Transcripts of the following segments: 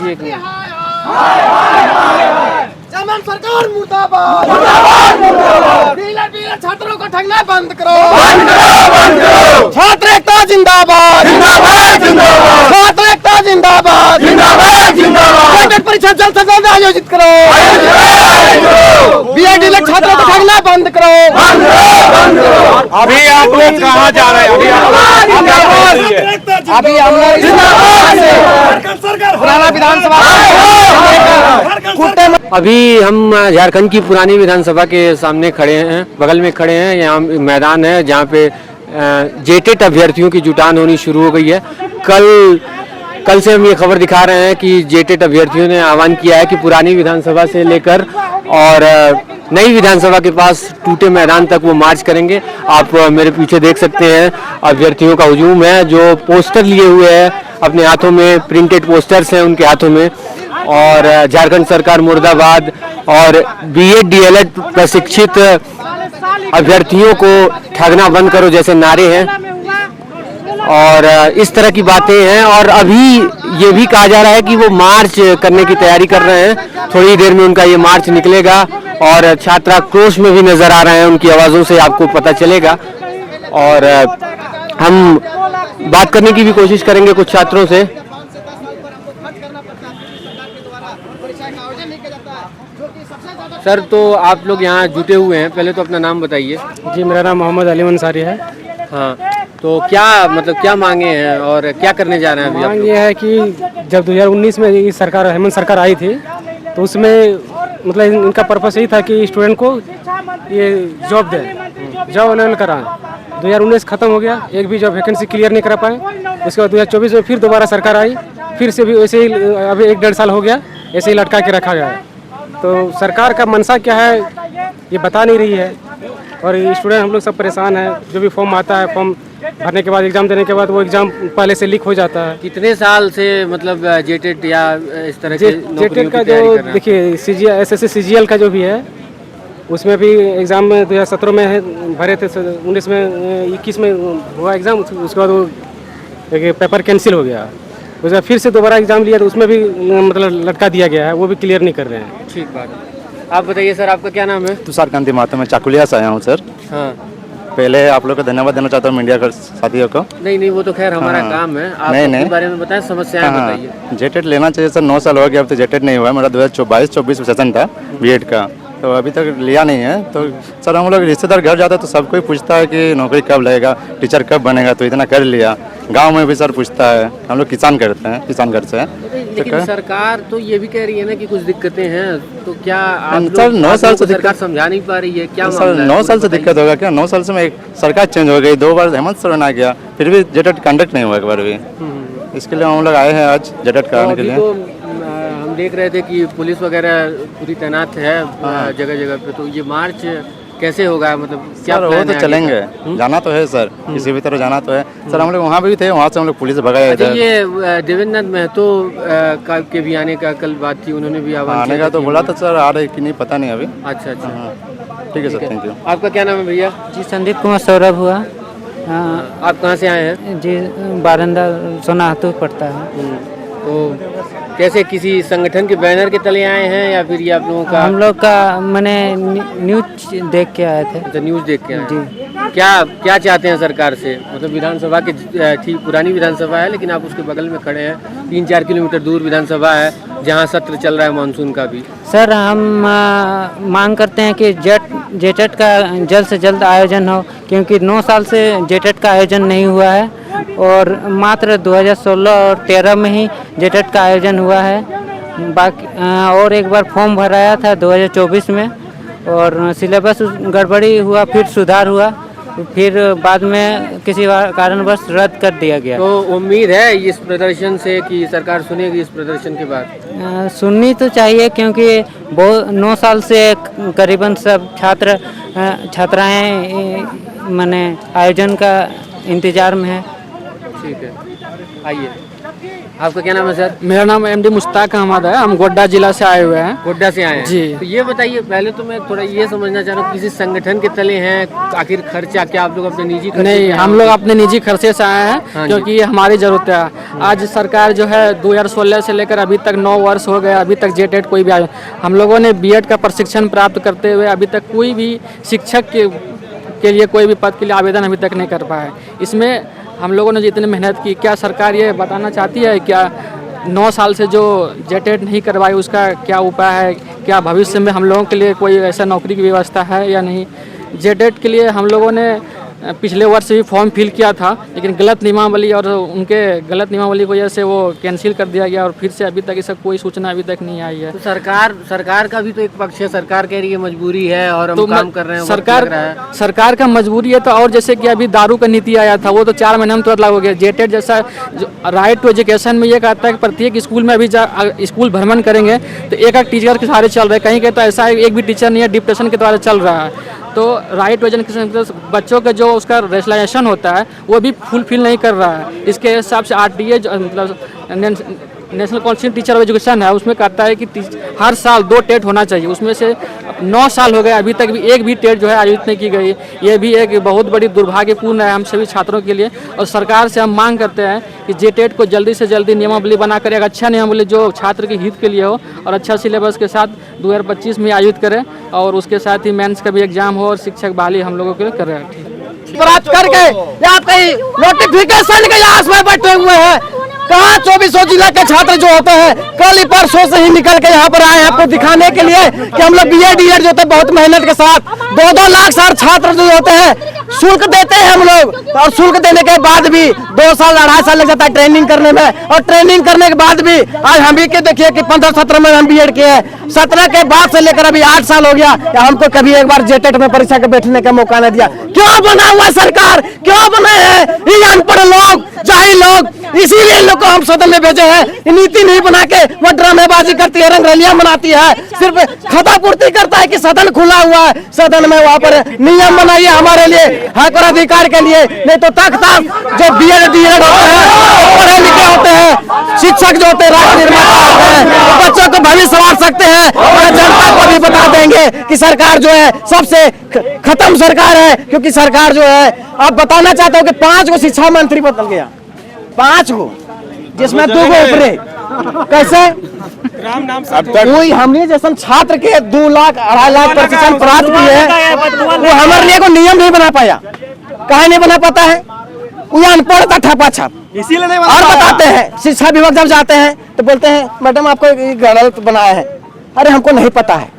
जी एक मिनट। जमान सरकार मुर्दाबाद, डीलर डीलर छात्रों को ठगना बंद करो, छात्र एकता जिंदाबाद, छात्र एकता जिंदाबाद, कैडेट परीक्षा जल्द से जल्द आयोजित करो, बीए डीलर छात्रों को ठगना बंद करो। अभी आप लोग कहाँ जा रहे हैं? अभी हम पुराना विधानसभा अभी हम झारखंड की पुरानी विधानसभा के सामने खड़े हैं, बगल में खड़े हैं। यहाँ मैदान है जहाँ पे जेटेट अभ्यर्थियों की जुटान होनी शुरू हो गई है। कल से हम ये खबर दिखा रहे हैं कि जेटेट अभ्यर्थियों ने आह्वान किया है कि पुरानी विधानसभा से लेकर और नई विधानसभा के पास टूटे मैदान तक वो मार्च करेंगे। आप मेरे पीछे देख सकते हैं अभ्यर्थियों का हुजूम है जो पोस्टर लिए हुए हैं अपने हाथों में, प्रिंटेड पोस्टर्स हैं उनके हाथों में, और झारखंड सरकार मुर्दाबाद और बीएड डीएलएड प्रशिक्षित अभ्यर्थियों को ठगना बंद करो जैसे नारे हैं और इस तरह की बातें हैं। और अभी ये भी कहा जा रहा है कि वो मार्च करने की तैयारी कर रहे हैं। थोड़ी देर में उनका ये मार्च निकलेगा और छात्राक्रोश में भी नजर आ रहे हैं, उनकी आवाज़ों से आपको पता चलेगा। और हम बात करने की भी कोशिश करेंगे कुछ छात्रों से। सर, तो आप लोग यहाँ जुटे हुए हैं, पहले तो अपना नाम बताइए। जी, मेरा नाम मोहम्मद अली अंसारी है। हाँ, तो क्या मांगे हैं और क्या करने जा रहे हैं अभी? मांग ये है कि जब 2019 में ये सरकार हेमंत सरकार आई थी तो उसमें मतलब इनका पर्पस यही था कि स्टूडेंट को ये जॉब दे, जॉब अवेलेबल कराएं। 2019 खत्म हो गया, एक भी जॉब वैकेंसी क्लियर नहीं कर पाए। उसके बाद 2024 में फिर दोबारा सरकार आई, फिर से भी वैसे ही अभी 1-1.5 साल हो गया ऐसे ही लटका के रखा गया है। तो सरकार का मनसा क्या है ये बता नहीं रही है और स्टूडेंट हम लोग सब परेशान हैं। जो भी फॉर्म आता है, फॉर्म भरने के बाद एग्जाम देने के बाद वो एग्जाम पहले से लीक हो जाता है। कितने साल से मतलब जेटेट या इस तरह के जेटेट का जो देखिए सीजीएल एसएससी सीजीएल का जो भी है उसमें भी एग्ज़ाम में 2017 में भरे थे, 19 में 21 में हुआ एग्ज़ाम। उसके बाद वो पेपर कैंसिल हो गया, उसके बाद फिर से दोबारा एग्ज़ाम लिया तो उसमें भी मतलब लटका दिया गया है, वो भी क्लियर नहीं कर रहे हैं। ठीक बात है। आप बताइए सर, आपका क्या नाम है? तुषार कांति माता, मैं चाकुलिया से आया हूँ सर। हाँ, पहले आप लोग को धन्यवाद देना चाहता हूँ मीडिया के साथियों को। नहीं वो तो खैर हमारा काम है, आप अपने बारे में बताएं, समस्याएं बताइए। जेटेट लेना चाहिए सर, 9 साल हो गया, अब तो जेटेट नहीं हुआ। मेरा 2022-24 सेशन था बीएड का, तो अभी तक लिया नहीं है। तो सर हम लोग रिश्तेदार घर जाते तो सब कोई पूछता है कि नौकरी कब लगेगा, टीचर कब बनेगा, तो इतना कर लिया। गांव में भी सर पूछता है, हम लोग किसान करते हैं, किसान घर से। लेकिन सरकार तो ये भी कह रही है ना कि कुछ दिक्कतें हैं, तो क्या सर 9 साल से सरकार समझा नहीं पा रही है क्या? सर 9 साल से दिक्कत होगा क्या? 9 साल से एक सरकार चेंज हो गई, 2 बार हेमंत सोरेन आ गया, फिर भी जेटेट कंडक्ट नहीं हुआ एक बार भी। इसके लिए हम लोग आए हैं आज जेटेट कराने के लिए। तो हम देख रहे थे कि पुलिस वगैरह पूरी तैनात है जगह जगह पे, तो ये मार्च कैसे होगा? मतलब क्या वो तो चलेंगे, जाना तो है सर, किसी भी तरह जाना तो है सर। हम लोग वहाँ भी थे, वहाँ से हम लोग पुलिस भगाया। अच्छा, ये देवेंद्र नाथ महतो के भी आने का कल बात थी, उन्होंने भी आने का तो बोला था सर, आ रहे कि नहीं पता नहीं अभी। अच्छा, ठीक है सर, थैंक यू। आपका क्या नाम है भैया? जी, संदीप कुमार सौरभ हुआ। आप कहाँ से आए हैं? जी, बारंदा सोनाहतू पड़ता है। तो कैसे, किसी संगठन के बैनर के तले आए हैं या फिर ये आप लोगों का? हम लोग का मैंने न्यूज देख के आए थे। अच्छा, न्यूज़ देख के आए जी। क्या चाहते हैं सरकार से? मतलब विधानसभा की ठीक पुरानी विधानसभा है, लेकिन आप उसके बगल में खड़े हैं, 3-4 किलोमीटर दूर विधानसभा है जहां सत्र चल रहा है मानसून का भी। सर, हम मांग करते हैं कि जेटेट का जल्द से जल्द आयोजन हो, क्योंकि 9 साल से जेटेट का आयोजन नहीं हुआ है और मात्र 2016 और 13 में ही जेटेट का आयोजन हुआ है। बाकी और एक बार फॉर्म भराया था 2024 में और सिलेबस गड़बड़ी हुआ, फिर सुधार हुआ, फिर बाद में किसी कारणवश रद्द कर दिया गया। तो उम्मीद है इस प्रदर्शन से कि सरकार सुनेगी इस प्रदर्शन के बाद? सुननी तो चाहिए, क्योंकि 9 साल से करीबन सब छात्राएं माने आयोजन का इंतजार में है। ठीक है, आइए। आपका क्या नाम है सर? मेरा नाम एमडी मुश्ताक अहमद है, हम गोड्डा जिला से आए हुए हैं। गोड्डा से आए हैं जी। तो ये बताइए, पहले तो मैं थोड़ा ये समझना चाह रहा हूँ, किसी संगठन के तले हैं, आखिर खर्चा क्या आप लोग अपने निजी खर्चे नहीं, पे आए हम हो? लोग अपने निजी खर्चे से आए हाँ हैं जी। क्योंकि ये हमारी ज़रूरत है। आज सरकार जो है 2016 से लेकर अभी तक 9 वर्ष हो गए, अभी तक जेटेट कोई भी आया। हम लोगों ने बीएड का प्रशिक्षण प्राप्त करते हुए अभी तक कोई भी शिक्षक के लिए कोई भी पद के लिए आवेदन अभी तक नहीं कर पाए। इसमें हम लोगों ने जितनी मेहनत की, क्या सरकार ये बताना चाहती है क्या 9 साल से जो जेटेट नहीं करवाई उसका क्या उपाय है? क्या भविष्य में हम लोगों के लिए कोई ऐसा नौकरी की व्यवस्था है या नहीं? जेटेट के लिए हम लोगों ने पिछले वर्ष भी फॉर्म फिल किया था, लेकिन गलत नियमावली और उनके गलत नियमावली की वजह से वो कैंसिल कर दिया गया और फिर से अभी तक इसका कोई सूचना अभी तक नहीं आई है। तो सरकार का भी तो एक पक्ष है, सरकार कह रही है मजबूरी है और हम काम कर रहे हैं, वक्त लग रहा है। सरकार का मजबूरी है तो, और जैसे कि अभी दारू का नीति आया था वो तो 4 महीने में तुरंत लागू हो गया। जेटेट जैसा राइट टू एजुकेशन में ये कहता है कि प्रत्येक स्कूल में अभी स्कूल भ्रमण करेंगे तो एक टीचर के सहारे चल रहे हैं, कहीं कहीं तो ऐसा एक भी टीचर नहीं है, डिप्रेशन के द्वारा चल रहा है। तो राइट टू एजुकेशन बच्चों का जो उसका रेशलाइजेशन होता है वो भी फुलफिल नहीं कर रहा है। इसके हिसाब से आरटीए मतलब national council teacher of education है, उसमें कहता है कि हर साल 2 टेट होना चाहिए। उसमें से 9 साल हो गए, अभी तक भी एक भी टेट जो है आयोजित नहीं की गई। ये भी एक बहुत बड़ी दुर्भाग्यपूर्ण है हम सभी छात्रों के लिए। और सरकार से हम मांग करते हैं कि जेटेट को जल्दी से जल्दी नियमावली बनाकर एक अच्छा नियमावली जो छात्र के हित के लिए हो और अच्छा सिलेबस के साथ 2025 में आयोजित करें, और उसके साथ ही मेंस का भी एग्जाम हो और शिक्षक बहाली हम लोगों के लिए करें। प्राप्त करके या कहीं नोटिफिकेशन के आस में बैठे हुए हैं। कहाँ 24 जिला के छात्र जो होते हैं कल ही परसों से ही निकल के यहाँ पर आए हैं आपको दिखाने के लिए कि हम लोग बीएड डीएड जो होते हैं बहुत मेहनत के साथ 2-2 लाख साल छात्र जो होते हैं शुल्क देते हैं हम लोग, और शुल्क देने के बाद भी 2 साल 2.5 साल लग जाता है ट्रेनिंग करने में। और ट्रेनिंग करने के बाद भी आज हम भी के देखिए कि 15-17 में हम बीएड किए हैं, 17 के बाद से लेकर अभी 8 साल हो गया, हमको कभी एक बार जेटेट में परीक्षा के बैठने का मौका नहीं दिया। क्यों बना हुआ सरकार, क्यों बने हैं ये अनपढ़ लोग, जाहिल लोग? इसीलिए इन लोग को हम सदन में भेजे हैं। नीति नहीं बना के वो ड्रामेबाजी करती है, रंगरलियां बनाती है, सिर्फ खतापूर्ति करता है कि सदन खुला हुआ है, सदन में वहाँ पर नियम बनाइए हमारे लिए, हक और अधिकार के लिए। नहीं तो तक जो बीएड डीएड होते हैं पढ़े लिखे होते हैं, शिक्षक जो होते हैं, राष्ट्र निर्माता होते हैं, बच्चों को भविष्य संवार सकते हैं। और जनता को भी बता देंगे कि सरकार जो है सबसे खत्म सरकार है, क्योंकि सरकार जो है आप बताना चाहता हूँ कि 5 गो शिक्षा मंत्री बदल गया, 5 गो, जिसमें 2 गो ऊपरे। कैसे? अब तक कोई हमने जैसे छात्र के 2 लाख 2.5 लाख प्रशिक्षण प्राप्त किए, वो हमारे लिए कोई नियम नहीं बना पाया। कहे नहीं बना पाता है, वो अनपढ़ था ठपा छाप, इसीलिए नहीं और बताते हैं शिक्षा विभाग जब जाते हैं तो बोलते हैं मैडम आपको ये गलत बनाया है। अरे हमको नहीं पता है।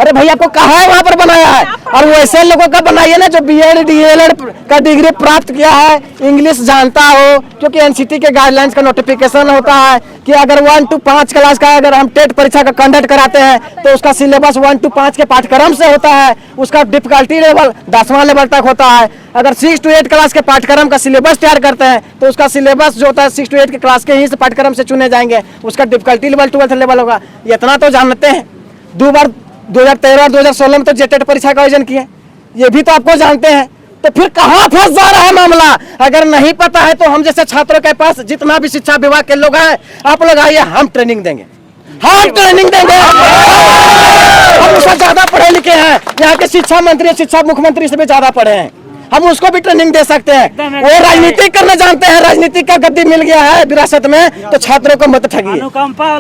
अरे भाई आपको कहा है वहाँ पर बनाया है? और वैसे लोगों का बनाइए ना जो बीएड डीएलएड का डिग्री प्राप्त किया है, इंग्लिश जानता हो, क्योंकि एनसीटी के गाइडलाइंस का नोटिफिकेशन होता है कि अगर 1 to 5 क्लास का अगर हम टेट परीक्षा का कंडक्ट कराते हैं तो उसका सिलेबस 1 to 5 के पाठ्यक्रम से होता है, उसका डिफिकल्टी लेवल 10वां लेवल तक होता है। अगर 6 to 8 क्लास के पाठ्यक्रम का सिलेबस तैयार करते हैं तो उसका सिलेबस जो होता है 6 to 8 के क्लास के ही से पाठ्यक्रम से चुने जाएंगे, उसका डिफिकल्टी लेवल 12th लेवल होगा। इतना तो जानते हैं। 2 बार 2013 और 2016 में तो जेटेट परीक्षा का आयोजन किए, ये भी तो आपको जानते हैं। तो फिर कहाँ फंस जा रहा है मामला? अगर नहीं पता है तो हम जैसे छात्रों के पास जितना भी शिक्षा विभाग के लोग हैं, आप लोग आइए, हम ट्रेनिंग देंगे, हम ट्रेनिंग देंगे। हम उससे ज्यादा पढ़े लिखे हैं, यहाँ के शिक्षा मंत्री शिक्षा मुख्यमंत्री से भी ज्यादा पढ़े हैं, हम उसको भी ट्रेनिंग दे सकते हैं। वो राजनीति करना जानते हैं, राजनीति का गद्दी मिल गया है विरासत में, तो छात्रों को मत ठगिए।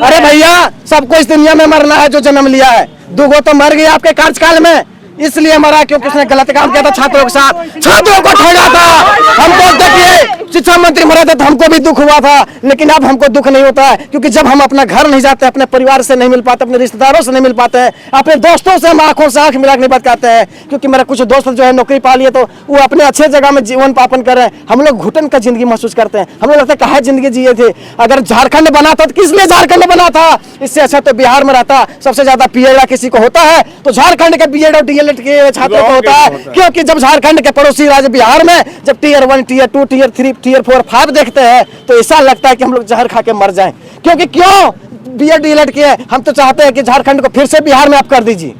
अरे भैया, सबको इस दुनिया में मरना है जो जन्म लिया है, 2 गो तो मर गए आपके कार्यकाल में, इसलिए मरा क्योंकि उसने गलत काम किया था छात्रों के साथ, छात्रों को ठगा था। हमको देखिए शिक्षा मंत्री मरे थे तो हमको भी दुख हुआ था, लेकिन अब हमको दुख नहीं होता है, क्योंकि जब हम अपना घर नहीं जाते, अपने परिवार से नहीं मिल पाते, अपने रिश्तेदारों से नहीं मिल पाते हैं, अपने दोस्तों से हम आंखों से आंख मिला नहीं बात करते हैं। क्योंकि मेरा कुछ दोस्त जो है नौकरी पा लिए तो वो अपने अच्छे जगह में जीवन यापन कर रहे हैं, हम लोग घुटन का जिंदगी महसूस करते हैं। हम लोग लगता है कहाँ जिंदगी जिए थे। अगर झारखंड बना था तो किस लिए झारखंड बना था? इससे अच्छा तो बिहार में रहता। सबसे ज्यादा पीएड किसी को होता है तो झारखंड के बीएड और डीएलएड के छात्रों को होता है, क्योंकि जब झारखंड के पड़ोसी राज्य बिहार में जब Tier 1 Tier 2 Tier 3 Tier 4 5 देखते हैं तो ऐसा लगता है कि हम लोग जहर खा के मर जाएं। क्योंकि क्यों बीएड डीएलएड किए? हम तो चाहते हैं कि झारखंड को फिर से बिहार में आप कर दीजिए।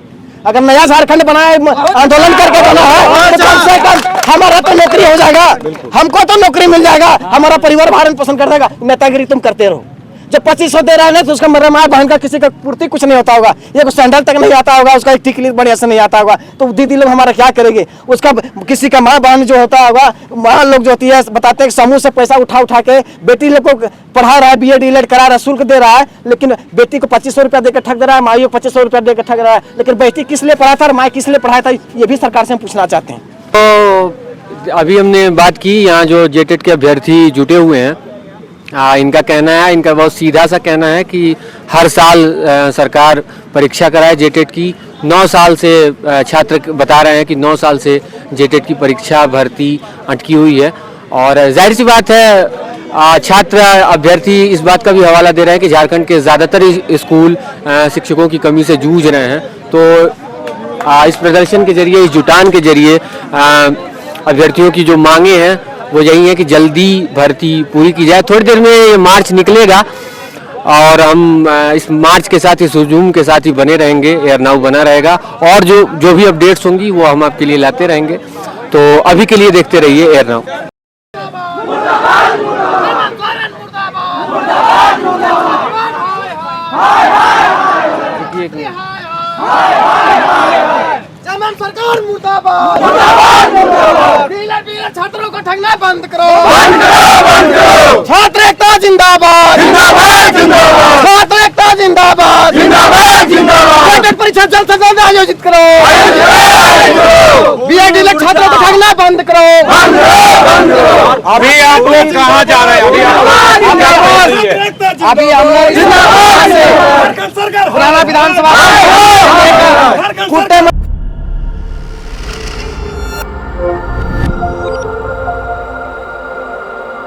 अगर नया झारखंड बनाए, आंदोलन करके बना है तो कम से कम हमारा तो नौकरी नौकरी हो जाएगा, हमको तो नौकरी मिल जाएगा, हमारा परिवार भरण पोषण कर देगा। नेतागिरी तुम करते रहो। जब 2500 दे रहा है ना तो उसका मेरा माँ बहन का किसी का पूर्ति कुछ नहीं होता होगा, ये सैंडल तक नहीं आता होगा, उसका एक टिकली बढ़िया से नहीं आता होगा, तो दीदी लोग हमारा क्या करेंगे? उसका किसी का माँ बहन जो होता होगा, माँ लोग जो होती है बताते हैं कि समूह से पैसा उठा के बेटी लोग को पढ़ा रहा है, BA DELED करा रहा है, शुल्क दे रहा है, लेकिन बेटी को 2500 रुपया देकर ठग दे रहा है, माइयों को 2500 रुपया देकर ठग रहा है, लेकिन बेटी किस लिए पढ़ा था और माँ किस लिए पढ़ाया था, ये भी सरकार से हम पूछना चाहते हैं। तो अभी हमने बात की, यहाँ जो जेटेट के अभ्यर्थी जुटे हुए हैं, इनका कहना है, इनका बहुत सीधा सा कहना है कि हर साल सरकार परीक्षा कराए जेटेट की। 9 साल से छात्र बता रहे हैं कि 9 साल से जेटेट की परीक्षा भर्ती अटकी हुई है, और जाहिर सी बात है छात्र अभ्यर्थी इस बात का भी हवाला दे रहे हैं कि झारखंड के ज़्यादातर स्कूल शिक्षकों की कमी से जूझ रहे हैं। तो इस प्रदर्शन के जरिए, इस जुटान के जरिए अभ्यर्थियों की जो मांगे हैं वो यही है कि जल्दी भर्ती पूरी की जाए। थोड़ी देर में ये मार्च निकलेगा और हम इस मार्च के साथ, इस हुजूम के साथ ही बने रहेंगे, एयर नाउ बना रहेगा, और जो भी अपडेट्स होंगी वो हम आपके लिए लाते रहेंगे। तो अभी के लिए देखते रहिए एयर नाउ। सरकार मुर्दाबाद, डीलर छात्रों को ठगना बंद करो, छात्र एकता जिंदाबाद, छात्र एकता जिंदाबाद, जेटेट परीक्षा जल्द से जल्द आयोजित करो, BA DELED छात्रों को ठगना बंद करो। अभी आप लोग कहाँ जा रहे हैं? अभी हम लोग पुराना विधानसभा कुत्ते